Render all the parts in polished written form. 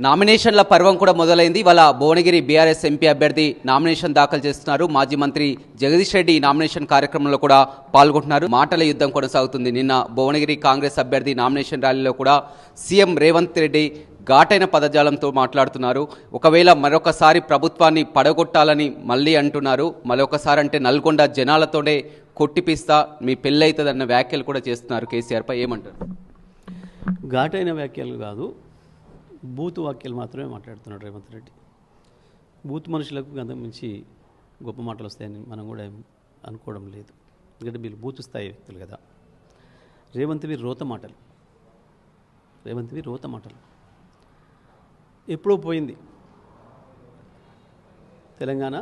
నామినేషన్ల పర్వం కూడా మొదలైంది. ఇవాళ భువనగిరి బీఆర్ఎస్ ఎంపీ అభ్యర్థి నామినేషన్ దాఖలు చేస్తున్నారు. మాజీ మంత్రి జగదీష్ రెడ్డి నామినేషన్ కార్యక్రమంలో కూడా పాల్గొంటున్నారు. మాటల యుద్ధం కొనసాగుతుంది. నిన్న భువనగిరి కాంగ్రెస్ అభ్యర్థి నామినేషన్ ర్యాలీలో కూడా సీఎం రేవంత్ రెడ్డి ఘాటైన పదజాలంతో మాట్లాడుతున్నారు. ఒకవేళ మరొకసారి ప్రభుత్వాన్ని పడగొట్టాలని మళ్ళీ అంటున్నారు. మరొకసారి అంటే నల్గొండ జనాలతోనే కొట్టిపిస్తా, మీ పెళ్ళైతుందన్న వ్యాఖ్యలు కూడా చేస్తున్నారు. కేసీఆర్పై ఏమంటారు? ఘాటైన వ్యాఖ్యలు కాదు, బూత్ వాక్యాలు మాత్రమే మాట్లాడుతున్నాడు రేవంత్ రెడ్డి. బూత్ మనుషులకు గంధం మించి గొప్ప మాటలు వస్తాయని మనం కూడా అనుకోవడం లేదు. ఎందుకంటే వీళ్ళు బూత్ స్థాయి వ్యక్తులు కదా. రేవంత్వి రోత మాటలు, ఎప్పుడో పోయింది తెలంగాణ.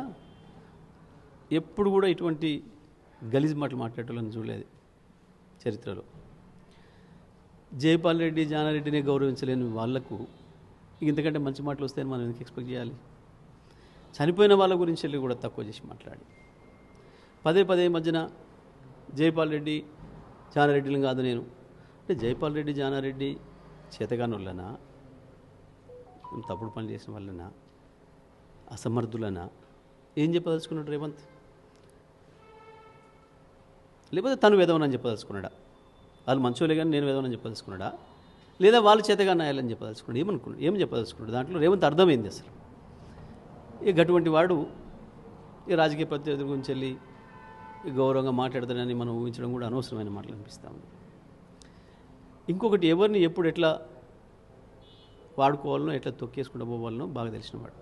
ఎప్పుడు కూడా ఇటువంటి గలీజ్ మాటలు మాట్లాడేటోళ్ళని చూడలేదు చరిత్రలో. జైపాల్ రెడ్డి, జానారెడ్డిని గౌరవించలేని వాళ్లకు ఇంతకంటే మంచి మాటలు వస్తాయని మనం ఎందుకు ఎక్స్పెక్ట్ చేయాలి? చనిపోయిన వాళ్ళ గురించి వెళ్ళి కూడా తక్కువ చేసి మాట్లాడి పదే మధ్యన జైపాల్ రెడ్డి, జానారెడ్డిని కాదు నేను అంటే, జైపాల్ రెడ్డి, జానారెడ్డి చేతగాని వాళ్ళనా, తప్పుడు పనులు చేసిన వాళ్ళనా, అసమర్థులనా? ఏం చెప్పదలుచుకున్నాడు రేవంత్? లేకపోతే తను వేదవనని చెప్పదలుచుకున్నాడా? వాళ్ళు మంచోలే కానీ నేను వేదవనని చెప్పదలుచుకున్నాడా? లేదా వాళ్ళు చేతగా నాయాలని చెప్పదలుచుకున్నాడు? ఏం చెప్పదలుచుకున్నాడు? దాంట్లో రేవంత్ అర్థమైంది అసలు. ఇక అటువంటి వాడు ఈ రాజకీయ ప్రత్యర్థుల గురించి వెళ్ళి గౌరవంగా మాట్లాడతాడని మనం ఊహించడం కూడా అనవసరమైన మాటలు అనిపిస్తాము. ఇంకొకటి, ఎవరిని ఎప్పుడు ఎట్లా వాడుకోవాలనో, ఎట్లా తొక్కేసుకుంటూ పోవాలనో బాగా తెలిసినవాడు.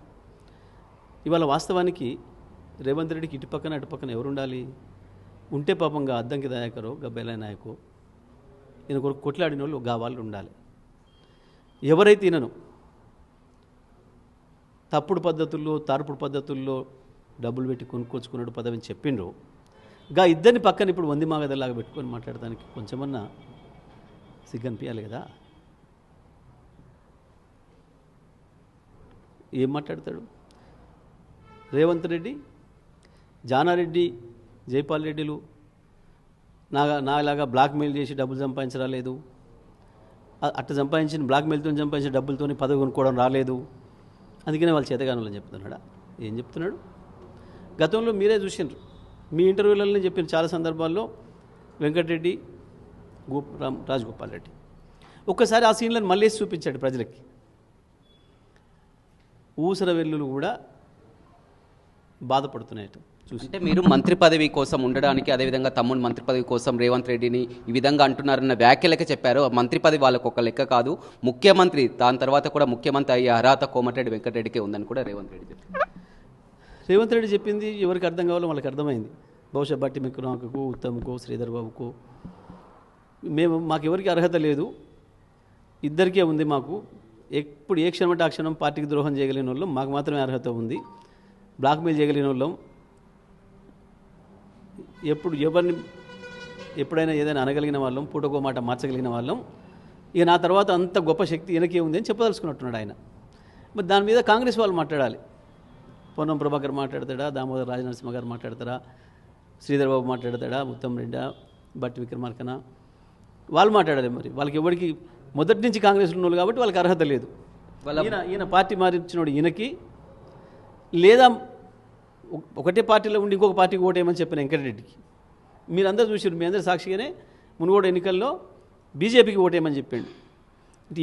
ఇవాళ వాస్తవానికి రేవంత్ రెడ్డికి ఇటు పక్కన ఎవరు ఉండాలి? ఉంటే పాపంగా అద్దంకి దయాకరో, గబ్బెల నాయకో, ఈయన కొరకు కొట్లాడిన వాళ్ళు వాళ్ళు ఉండాలి. ఎవరైతే ఈయనను తప్పుడు పద్ధతుల్లో, తార్పుడు పద్ధతుల్లో డబ్బులు పెట్టి కొనుక్కొచ్చుకున్నాడు పదవిని చెప్పిండ్రు, ఇద్దరిని పక్కన ఇప్పుడు వంది మాగదలాగా పెట్టుకొని మాట్లాడడానికి కొంచెమన్నా సిగ్గనిపించాలి కదా. ఏం మాట్లాడతాడు రేవంత్ రెడ్డి? జానారెడ్డి, జైపాల్ రెడ్డిలు నాలాగా బ్లాక్మెయిల్ చేసి డబ్బులు సంపాదించరాలేదు, అట్ట సంపాదించిన బ్లాక్మెయిల్తో సంపాదించిన డబ్బులతో పదవి కొనుక్కోవడం రాలేదు, అందుకనే వాళ్ళు చేతగానులని చెప్తున్నాడా? ఏం చెప్తున్నాడు? గతంలో మీరే చూసినారు, మీ ఇంటర్వ్యూలలో చెప్పిన చాలా సందర్భాల్లో వెంకటరెడ్డి, రాజగోపాల్ రెడ్డి ఒక్కసారి ఆ సీన్లను మళ్ళీ చూపించాడు ప్రజలకి. ఊసర వెల్లులు కూడా బాధపడుతున్నాయట చూసి. అంటే మీరు మంత్రి పదవి కోసం ఉండడానికి, అదేవిధంగా తమ్ముడు మంత్రి పదవి కోసం రేవంత్ రెడ్డిని ఈ విధంగా అంటున్నారన్న వ్యాఖ్యలకే చెప్పారు. మంత్రి పదవి వాళ్ళకు ఒక లెక్క కాదు, ముఖ్యమంత్రి, దాని తర్వాత కూడా ముఖ్యమంత్రి అయ్యే అర్హత కోమటిరెడ్డి వెంకటరెడ్డికే ఉందని కూడా రేవంత్ రెడ్డి చెప్పారు. రేవంత్ రెడ్డి చెప్పింది ఎవరికి అర్థం కావాలో వాళ్ళకి అర్థమైంది. బహుశా బట్టి మిక్కునాకు, ఉత్తమ్కో, శ్రీధర్ బాబుకో, మాకెవరికి అర్హత లేదు, ఇద్దరికే ఉంది. మాకు ఎప్పుడు ఏ క్షణం అంటే ఆ క్షణం పార్టీకి ద్రోహం చేయగలిగిన వాళ్ళం, మాకు మాత్రమే అర్హత ఉంది. బ్లాక్మెయిల్ చేయగలిగిన వాళ్ళం, ఎప్పుడైనా ఏదైనా అనగలిగిన వాళ్ళం, పూటకో మాట మార్చగలిగిన వాళ్ళం. ఇక నా తర్వాత అంత గొప్ప శక్తి ఈయనకే ఉంది అని చెప్పదలుచుకున్నట్టున్నాడు ఆయన. మరి దాని మీద కాంగ్రెస్ వాళ్ళు మాట్లాడాలి. పొన్నం ప్రభాకర్ మాట్లాడతాడా, దామోదర్ రాజనరసింహ గారు మాట్లాడతారా, శ్రీధర్ బాబు మాట్లాడతాడా, ఉత్తమ్ రెడ్డి, బట్టి విక్రమార్కన, వాళ్ళు మాట్లాడాలి. మరి వాళ్ళకి ఎవరికి మొదటి నుంచి కాంగ్రెస్లో ఉన్నోళ్ళు కాబట్టి వాళ్ళకి అర్హత లేదు. ఈయన పార్టీ మారించినోడు ఈయనకి, లేదా ఒకటే పార్టీలో ఉండి ఇంకొక పార్టీకి ఓటేయమని చెప్పిన వెంకటరెడ్డికి. మీరందరూ చూసారు, మీ అందరూ సాక్షిగానే మునుగోడు ఎన్నికల్లో బీజేపీకి ఓటేయమని చెప్పిండు.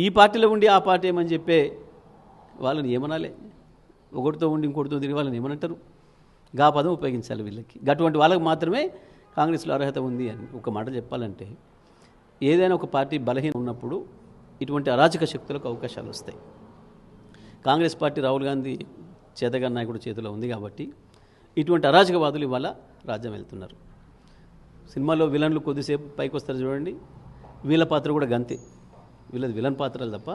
ఈ పార్టీలో ఉండి ఆ పార్టీ ఏమని చెప్పే వాళ్ళని ఏమనాలి? ఒకటితో ఉండి ఇంకోటితో తిరిగి వాళ్ళని ఏమనంటారు? గా పదం ఉపయోగించాలి వీళ్ళకి. అటువంటి వాళ్ళకి మాత్రమే కాంగ్రెస్లో అర్హత ఉంది అని ఒక మాట చెప్పాలంటే, ఏదైనా ఒక పార్టీ బలహీనం ఉన్నప్పుడు ఇటువంటి అరాచక శక్తులకు అవకాశాలు వస్తాయి. కాంగ్రెస్ పార్టీ రాహుల్ గాంధీ చేతగాని నాయకుడు చేతిలో ఉంది కాబట్టి ఇటువంటి అరాచకవాదులు ఇవాళ రాజ్యం వెళ్తున్నారు. సినిమాలో విలన్లు కొద్దిసేపు పైకి వస్తారు చూడండి, వీళ్ళ పాత్ర కూడా గంతే. వీళ్ళది విలన్ పాత్రలు తప్ప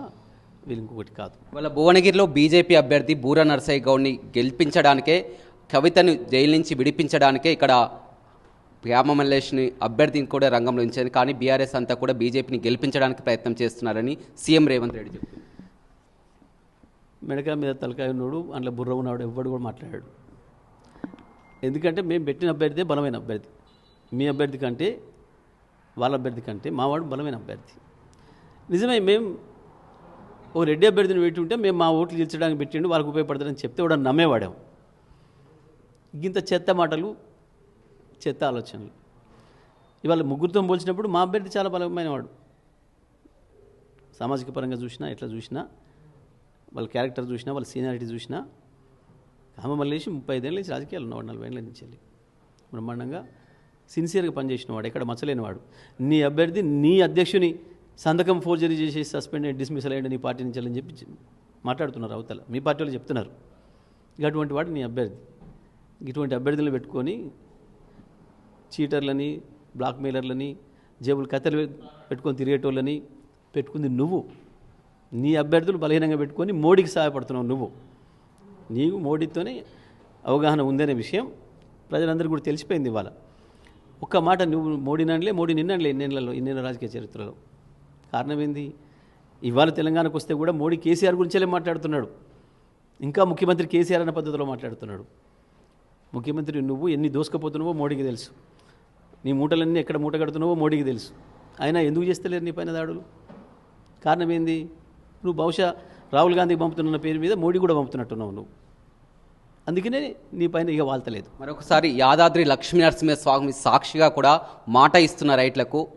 వీళ్ళు ఇంకొకటి కాదు. వాళ్ళ భువనగిరిలో బీజేపీ అభ్యర్థి బూరా నర్సయ్య గౌడ్ని గెలిపించడానికే, కవితను జైలు నుంచి విడిపించడానికే ఇక్కడ ప్యామ మల్లేష్ని అభ్యర్థిని కూడా రంగంలో ఉంచారు. కానీ బీఆర్ఎస్ అంతా కూడా బీజేపీని గెలిపించడానికి ప్రయత్నం చేస్తున్నారని సీఎం రేవంత్ రెడ్డి చెప్తున్నారు. మెడకాయ మీద తలకాయ ఉన్నాడు, అందులో బుర్ర ఉన్నాడు, ఎవ్వడు కూడా మాట్లాడాడు. ఎందుకంటే మేము పెట్టిన అభ్యర్థి బలమైన అభ్యర్థి. మీ అభ్యర్థి కంటే, వాళ్ళ అభ్యర్థి కంటే మావాడు బలమైన అభ్యర్థి. నిజమే, మేము ఓ రెడ్డి అభ్యర్థిని పెట్టి ఉంటే మేము మా ఓట్లు గెలిచడానికి పెట్టిండు వాళ్ళకి ఉపయోగపడతారని చెప్తే కూడా నమ్మేవాడాం. ఇంత చెత్త మాటలు, చెత్త ఆలోచనలు. ఇవాళ ముగ్గురితో పోల్చినప్పుడు మా అభ్యర్థి చాలా బలమైనవాడు. సామాజిక పరంగా చూసినా, ఎట్లా చూసినా, వాళ్ళ క్యారెక్టర్ చూసినా, వాళ్ళ సీనియారిటీ చూసినా, మళ్ళీ 35 ఏళ్ళ నుంచి రాజకీయాలు ఉన్నవాడు, 40 ఏళ్ళ నుంచి వెళ్ళి బ్రహ్మాండంగా సిన్సియర్గా పనిచేసినవాడు, ఎక్కడ మచ్చలేనివాడు. నీ అభ్యర్థి నీ అధ్యక్షుని సంతకం ఫోర్జరీ చేసి సస్పెండ్ అయ్యి డిస్మిసల్ అయ్యండి నీ పార్టీ నుంచి అని చెప్పి మాట్లాడుతున్నారు అవతల. మీ పార్టీ వాళ్ళు చెప్తున్నారు. ఇటువంటి వాడు నీ అభ్యర్థి. ఇటువంటి అభ్యర్థులను పెట్టుకొని చీటర్లని, బ్లాక్మెయిలర్లని, జేబులు కత్తెలు పెట్టుకొని తిరిగేటోళ్ళని పెట్టుకుంది నువ్వు. నీ అభ్యర్థులు బలహీనంగా పెట్టుకొని మోడీకి సహాయపడుతున్నావు నువ్వు. నీకు మోడీతోనే అవగాహన ఉందనే విషయం ప్రజలందరికీ కూడా తెలిసిపోయింది. ఇవాళ ఒక్క మాట నువ్వు మోడీని అనలే, మోడీ నిన్నలే ఇన్నేళ్ళ రాజకీయ చరిత్రలో. కారణం ఏంది? ఇవాళ తెలంగాణకు వస్తే కూడా మోడీ కేసీఆర్ గురించే మాట్లాడుతున్నాడు. ఇంకా ముఖ్యమంత్రి కేసీఆర్ అన్న పద్ధతిలో మాట్లాడుతున్నాడు. ముఖ్యమంత్రి నువ్వు ఎన్ని దోసుకపోతున్నావో మోడీకి తెలుసు. నీ మూటలన్నీ ఎక్కడ మూట కడుతున్నావో మోడీకి తెలుసు. అయినా ఎందుకు చేస్తలేరు నీ పైన దాడులు? కారణం ఏంది? నువ్వు బహుశా రాహుల్ గాంధీకి పంపుతున్న పేరు మీద మోడీ కూడా పంపుతున్నట్టున్నావు నువ్వు. అందుకనే నీ పైన ఇక వాళ్తలేదు. మరొకసారి యాదాద్రి లక్ష్మీనరసింహస్వామి సాక్షిగా కూడా మాట ఇస్తున్న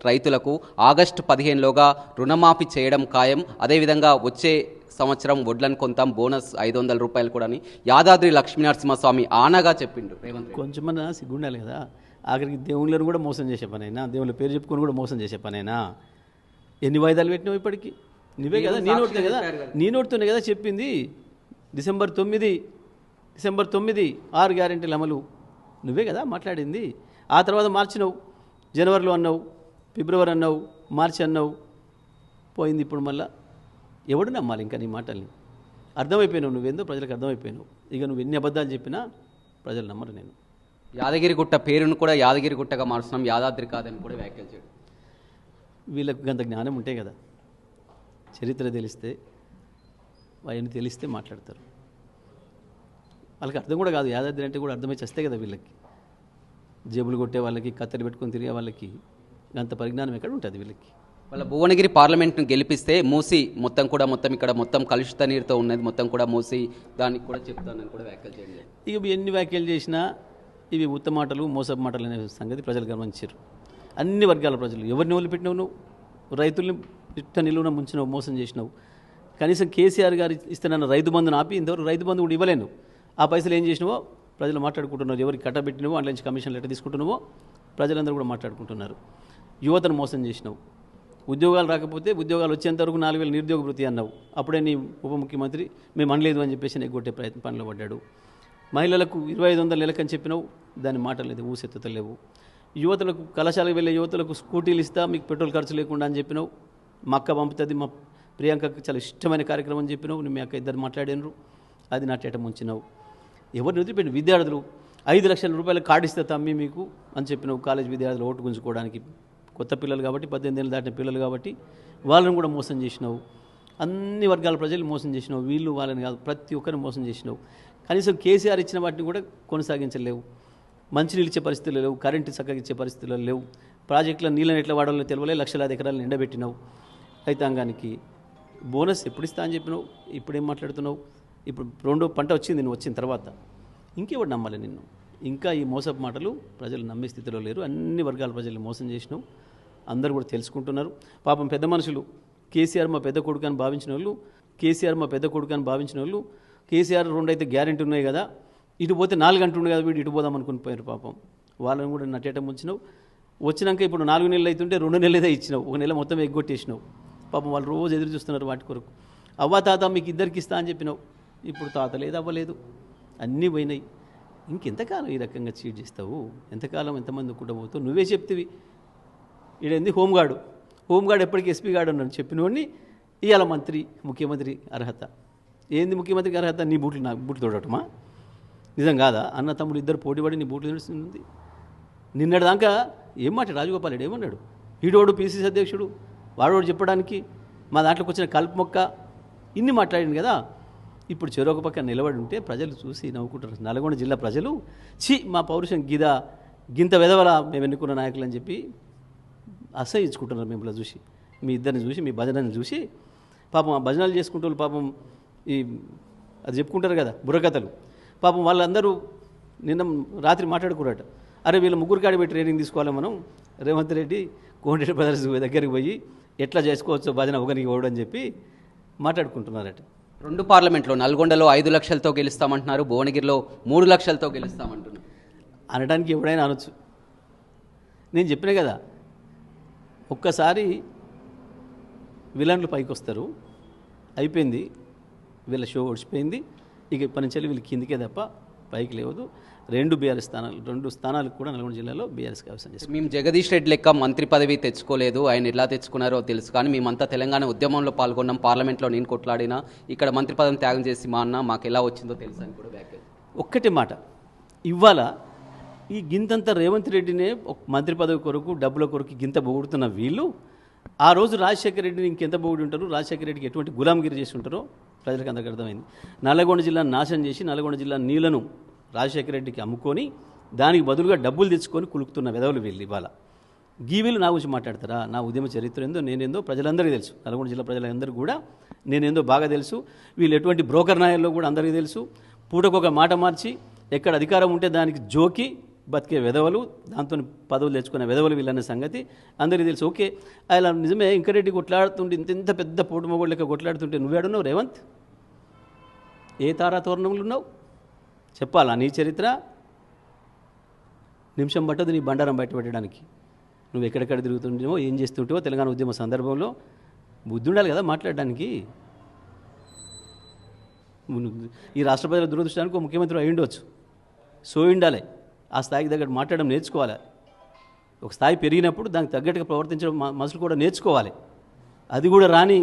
రైతులకు ఆగస్టు 15లోగా రుణమాఫీ చేయడం ఖాయం. అదేవిధంగా వచ్చే సంవత్సరం వడ్లను కొంటాం, బోనస్ 500 రూపాయలు కూడా అని యాదాద్రి లక్ష్మీనరసింహస్వామి ఆనగా చెప్పిండు రేవంత్. కొంచెమన్నా సిగ్గుండాలి కదా. ఆఖరికి దేవుళ్ళను కూడా మోసం చేసే పనైనా, దేవుళ్ళ పేరు చెప్పుకొని కూడా మోసం చేసే పనైనా. ఎన్ని వాయిదాలు పెట్టినావు ఇప్పటికీ? నువ్వే కదా, నీ నోటితోనే కదా చెప్పింది. డిసెంబర్ 9 6 గ్యారెంటీలు అమలు నువ్వే కదా మాట్లాడింది. ఆ తర్వాత మార్చినావు, జనవరిలో అన్నావు, ఫిబ్రవరి అన్నావు, మార్చి అన్నావు, పోయింది. ఇప్పుడు మళ్ళా ఎవడు నమ్మాలి ఇంకా నీ మాటల్ని? అర్థమైపోయినావు నువ్వేందో, ప్రజలకు అర్థమైపోయినావు. ఇక నువ్వు ఎన్ని అబద్ధాలు చెప్పినా ప్రజలు నమ్మరు. నేను యాదగిరిగుట్ట పేరును కూడా యాదగిరిగుట్టగా మారుస్తున్నాం, యాదాద్రి కాదని కూడా వ్యాఖ్యలు చేయడం. వీళ్ళకు గంత జ్ఞానం ఉంటే కదా, చరిత్ర తెలిస్తే, అవన్నీ తెలిస్తే మాట్లాడతారు. వాళ్ళకి అర్థం కూడా కాదు, యాదాద్రి అంటే కూడా అర్థమై చేస్తే కదా వీళ్ళకి. జేబులు కొట్టే వాళ్ళకి, కత్తెలు పెట్టుకొని తిరిగే వాళ్ళకి అంత పరిజ్ఞానం ఎక్కడ ఉంటుంది వీళ్ళకి? వాళ్ళ భువనగిరి పార్లమెంట్ను గెలిపిస్తే మూసి మొత్తం ఇక్కడ మొత్తం కలుషిత నీరుతో ఉన్నది, మొత్తం కూడా మూసి దానికి కూడా చెప్తానని కూడా వ్యాఖ్యలు చేయండి. ఇక ఎన్ని వ్యాఖ్యలు చేసినా ఇవి ఉత్త మాటలు, మోసపు మాటలు అనే సంగతి ప్రజలు గమనించారు. అన్ని వర్గాల ప్రజలు. ఎవరిని వదిలిపెట్టినావు నువ్వు? రైతుల్ని ఇట్ట నిలువున ముంచినావు, మోసం చేసినావు. కనీసం కేసీఆర్ గారు ఇస్తున్న రైతు బంధును ఆపి ఇంతవరకు రైతు బంధు కూడా ఇవ్వలేను. ఆ పైసలు ఏం చేసినావో ప్రజలు మాట్లాడుకుంటున్నారు. ఎవరికి కట్టబెట్టినావో, అందులో నుంచి కమిషన్లు ఎట్లా తీసుకుంటున్నావో ప్రజలందరూ కూడా మాట్లాడుకుంటున్నారు. యువతను మోసం చేసినావు. ఉద్యోగాలు రాకపోతే ఉద్యోగాలు వచ్చేంతవరకు 4000 నిరుద్యోగ వృత్తి అన్నావు. అప్పుడే నీ ఉప ముఖ్యమంత్రి మేము అనలేదు అని చెప్పేసి నెగ్గొట్టే పనిలో పడ్డాడు. మహిళలకు 2500 నెలకని చెప్పినావు, దాని మాటలు లేదు, ఊసెత్తుతలేవు. యువతలకు కళాశాలకు వెళ్ళే యువతలకు స్కూటీలు ఇస్తా, మీకు పెట్రోల్ ఖర్చు లేకుండా అని చెప్పినావు. మా అక్క పంపుతుంది, మా ప్రియాంకకు చాలా ఇష్టమైన కార్యక్రమం అని చెప్పినావు. మీ అక్క ఇద్దరు మాట్లాడినరు, అది నాటేట ముంచినావు. ఎవరిని వదిలిపెట్టిన విద్యార్థులు 5 లక్షల రూపాయల కార్డు ఇస్తే తమ్మి మీకు అని చెప్పినావు. కాలేజ్ విద్యార్థులు ఓటు గుంజుకోవడానికి, కొత్త పిల్లలు కాబట్టి, 18 ఏళ్ళు దాటిన పిల్లలు కాబట్టి వాళ్ళని కూడా మోసం చేసినావు. అన్ని వర్గాల ప్రజలు మోసం చేసినావు. వీళ్ళు వాళ్ళని కాదు, ప్రతి ఒక్కరిని మోసం చేసినావు. కనీసం కేసీఆర్ ఇచ్చిన వాటిని కూడా కొనసాగించలేవు. మంచినీళ్ళు ఇచ్చే పరిస్థితులు లేవు, కరెంటు చక్కగా ఇచ్చే పరిస్థితులు లేవు. ప్రాజెక్టుల నీళ్ళని ఎట్లా వాడాలో తెలియలే, లక్షలాది ఎకరాలను ఎండబెట్టినావు. రైతాంగానికి బోనస్ ఎప్పుడు ఇస్తా అని చెప్పినావు, ఇప్పుడేం మాట్లాడుతున్నావు? ఇప్పుడు 2వ పంట వచ్చింది నువ్వు వచ్చిన తర్వాత. ఇంకెవడు నమ్మాలి నిన్ను? ఇంకా ఈ మోసపు మాటలు ప్రజలు నమ్మే స్థితిలో లేరు. అన్ని వర్గాల ప్రజల్ని మోసం చేసినావు. అందరూ కూడా తెలుసుకుంటున్నారు. పాపం పెద్ద మనుషులు కేసీఆర్ మా పెద్ద కొడుకు అని భావించిన వాళ్ళు కేసీఆర్ 2 అయితే గ్యారెంటీ ఉన్నాయి కదా, ఇటు పోతే 4 గంటలు కదా, వీడు ఇటు పోదాం అనుకుని పోయారు. పాపం వాళ్ళని కూడా నట్టేట ముంచినావు. వచ్చినాక ఇప్పుడు 4 నెలలు అవుతుంటే 2 నెలలే ఇచ్చినావు, 1 నెల మొత్తం ఎగ్గొట్టేసినావు. పాపం వాళ్ళు రోజు ఎదురు చూస్తున్నారు వాటి కొరకు. అవ్వ తాత మీకు ఇద్దరికి ఇస్తా అని చెప్పినావు, ఇప్పుడు తాత లేదు, అవ్వలేదు, అన్నీ పోయినాయి. ఇంకెంతకాలం ఈ రకంగా చీట్ చేస్తావు? ఎంతకాలం ఎంతమంది కూడా పోతావు? నువ్వే చెప్తివి. ఈడేంది హోంగార్డ్ ఎప్పటికీ ఎస్పీ గార్డు ఉన్నాడు చెప్పినవాడిని ఇవాళ ముఖ్యమంత్రి అర్హత ఏంది? ముఖ్యమంత్రికి అర్హత నీ బూట్లు నా బూట్లు తోడటమా? నిజం కాదా? అన్న తమ్ముడు ఇద్దరు పోటీపడి నీ బూట్లు తెలుస్తుంది. నిన్నటిదాకా ఏం మాట రాజగోపాల్ రెడ్డి ఏమన్నాడు? ఈడోడు పీసీసీ అధ్యక్షుడు, వాడోడు చెప్పడానికి మా దాంట్లోకి వచ్చిన కలుపు మొక్క ఇన్ని మాట్లాడింది కదా. ఇప్పుడు చెరొక పక్క నిలబడి ఉంటే ప్రజలు చూసి నవ్వుకుంటారు. నల్గొండ జిల్లా ప్రజలు మా పౌరుషం గింత వెదవల మేము ఎన్నుకున్న నాయకులు అని చెప్పి అసహించుకుంటున్నారు. మిమ్మల్ని చూసి, మీ ఇద్దరిని చూసి, మీ భజనని చూసి పాపం ఆ భజనాలు చేసుకుంటూ పాపం ఈ అది చెప్పుకుంటారు కదా బుర్రకథలు, పాపం వాళ్ళందరూ నిన్న రాత్రి మాట్లాడుకున్నారట, అరే వీళ్ళ ముగ్గురు కాడి పెట్టి ట్రైనింగ్ తీసుకోవాలి మనం, రేవంత్ రెడ్డి కోమటిరెడ్డి బ్రదర్స్ దగ్గరికి పోయి ఎట్లా చేసుకోవచ్చు భజన ఒకరికి ఓడు అని చెప్పి మాట్లాడుకుంటున్నారట. 2 పార్లమెంట్లో నల్గొండలో 5 లక్షలతో గెలుస్తామంటున్నారు, భువనగిరిలో 3 లక్షలతో గెలుస్తామంటున్నారు. అనడానికి ఎవడైనా అనొచ్చు. నేను చెప్పినా కదా, ఒక్కసారి విలన్లు పైకి వస్తారు, అయిపోయింది, వీళ్ళ షో ఓడిచిపోయింది, ఇక ఇప్పటి నుంచి వీళ్ళు కిందికే తప్ప పైకి లేవదు. 2 స్థానాలకు కూడా నల్గొండ జిల్లాలో బీఆర్ఎస్కి అవసరం చేస్తారు. మేము జగదీష్ రెడ్డి లెక్క మంత్రి పదవి తెచ్చుకోలేదు, ఆయన ఎలా తెచ్చుకున్నారో తెలుసు, కానీ మేమంతా తెలంగాణ ఉద్యమంలో పాల్గొన్నాం, పార్లమెంట్లో నేను కొట్లాడినా, ఇక్కడ మంత్రి పదవిని త్యాగం చేసి మా అన్న మాకు ఎలా వచ్చిందో తెలుసు అని కూడా వ్యాఖ్యలు. ఒక్కటే మాట, ఇవాళ ఈ గింతంత రేవంత్ రెడ్డినే ఒక మంత్రి పదవి కొరకు డబ్బుల కొరకు గింత పొగుడుతున్న వీళ్ళు ఆ రోజు రాజశేఖర రెడ్డిని ఇంకెంత పొగుడు ఉంటారు, రాజశేఖర రెడ్డికి ఎటువంటి గులాంగిరి చేసి ఉంటారో ప్రజలకు అందరికీ అర్థమైంది. నల్లగొండ జిల్లాను నాశనం చేసి నల్లగొండ జిల్లా నీళ్లను రాజశేఖర రెడ్డికి అమ్ముకొని దానికి బదులుగా డబ్బులు తెచ్చుకొని కులుకుతున్న వెధవలు వీళ్ళు. ఇవాళ వీళ్ళు నా గురించి మాట్లాడతారా? నా ఉద్యమ చరిత్ర ఏందో నేనేందో ప్రజలందరికీ తెలుసు, నల్గొండ జిల్లా ప్రజలందరికీ కూడా నేనేందో బాగా తెలుసు. వీళ్ళు ఎటువంటి బ్రోకర్ నాయల్లో కూడా అందరికీ తెలుసు. పూటకొక మాట మార్చి ఎక్కడ అధికారం ఉంటే దానికి జోకి బతికే వెధవలు, దాంతో పదవులు తెచ్చుకునే వెధవలు వీళ్ళన్న సంగతి అందరికీ తెలుసు. ఓకే, అలా నిజమే ఇంకరెడ్డి కొట్లాడుతుంటే ఇంత పెద్ద పోటు మొగోళ్ళ లెక్క కొట్లాడుతుంటే నువ్వేడున్నావు రేవంత్? ఏ తారా తోరణములు ఉన్నావు? చెప్పాలా నీ చరిత్ర? నిమిషం పట్టదు నీ బండారం బయట పెట్టడానికి. నువ్వు ఎక్కడెక్కడ తిరుగుతుంటేవో ఏం చేస్తుంటావో తెలంగాణ ఉద్యమ సందర్భంలో బుద్ధి ఉండాలి కదా మాట్లాడడానికి. ఈ రాష్ట్ర ప్రజల దురదృష్టానికి ఒక ముఖ్యమంత్రి అయి ఉండవచ్చు, సో ఉండాలి, ఆ స్థాయికి తగ్గట్టు మాట్లాడడం నేర్చుకోవాలి. ఒక స్థాయి పెరిగినప్పుడు దానికి తగ్గట్టుగా ప్రవర్తించడం మనుషులు కూడా నేర్చుకోవాలి. అది కూడా రాని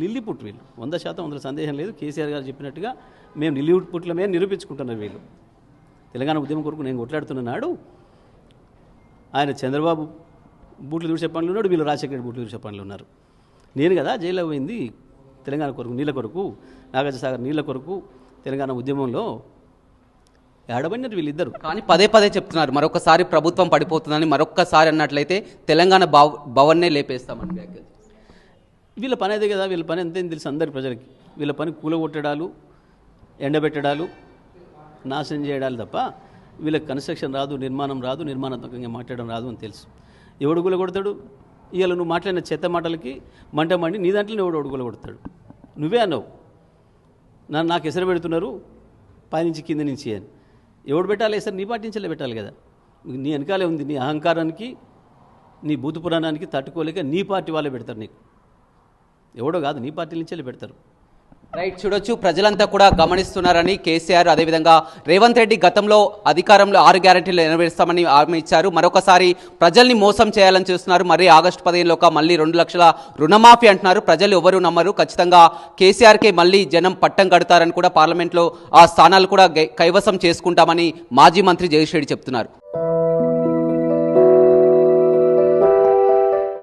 లిల్లీ పుట్ వీళ్ళు 100% అందులో సందేహం లేదు. కేసీఆర్ గారు చెప్పినట్టుగా మేము లిల్లీ పుట్లమే నిరూపించుకుంటున్నారు వీళ్ళు. తెలంగాణ ఉద్యమం కొరకు నేను కొట్లాడుతున్నాడు ఆయన చంద్రబాబు బూట్లు దూసే పనులు ఉన్నాడు, వీళ్ళు రాజశేఖర రెడ్డి బూట్లు దూసే పనులు ఉన్నారు. నేను కదా జైల్లో పోయింది తెలంగాణ కొరకు, నీళ్ళ కొరకు, నాగార్జునసాగర్ నీళ్ళ కొరకు తెలంగాణ ఉద్యమంలో ఏడబడినారు వీళ్ళిద్దరు. కానీ పదే పదే చెప్తున్నారు మరొకసారి ప్రభుత్వం పడిపోతుందని, మరొక్కసారి అన్నట్లయితే తెలంగాణ భవన్నే లేపేస్తామని వ్యాఖ్యలు. వీళ్ళ పని అదే కదా, వీళ్ళ పని ఎంతేం తెలుసు అందరి ప్రజలకి. వీళ్ళ పని కూలగొట్టడాలు, ఎండబెట్టడాలు, నాశనం చేయడాలు తప్ప వీళ్ళకి కన్స్ట్రక్షన్ రాదు, నిర్మాణం రాదు, నిర్మాణాత్మకంగా మాట్లాడడం రాదు అని తెలుసు. ఎవడు కూలగొడతాడు? ఇవాళ నువ్వు మాట్లాడిన చెత్త మాటలకి మంట మండి నీ దాంట్లోనే ఎవడు కూలగొడతాడు? నువ్వే అన్నావు నాకు ఎసరు పెడుతున్నారు పైనుంచి కింద నుంచి అని. ఎవడు పెట్టాలి ఎసరు? నీ పాటించలే పెట్టాలి కదా. నీ వెనకాలే ఉంది, నీ అహంకారానికి నీ భూత పురాణానికి తట్టుకోలేక నీ పార్టీ వాళ్ళే పెడతారు నీకు, ఎవడో కాదు, నీ పార్టీ నుంచే పెడతారు. రైట్, చూడొచ్చు ప్రజలంతా కూడా గమనిస్తున్నారని కేసీఆర్, అదేవిధంగా రేవంత్ రెడ్డి గతంలో అధికారంలో 6 గ్యారెంటీలు నెరవేరుస్తామని హామీ ఇచ్చారు, మరొకసారి ప్రజల్ని మోసం చేయాలని చూస్తున్నారు. మరి ఆగస్టు 15లోగా మళ్ళీ 2 లక్షల రుణమాఫీ అంటున్నారు. ప్రజలు ఎవరు నమ్మరు, ఖచ్చితంగా కేసీఆర్కే మళ్ళీ జనం పట్టం కడతారని కూడా పార్లమెంట్లో ఆ స్థానాలు కూడా కైవసం చేసుకుంటామని మాజీ మంత్రి జగదీష్ రెడ్డి చెప్తున్నారు.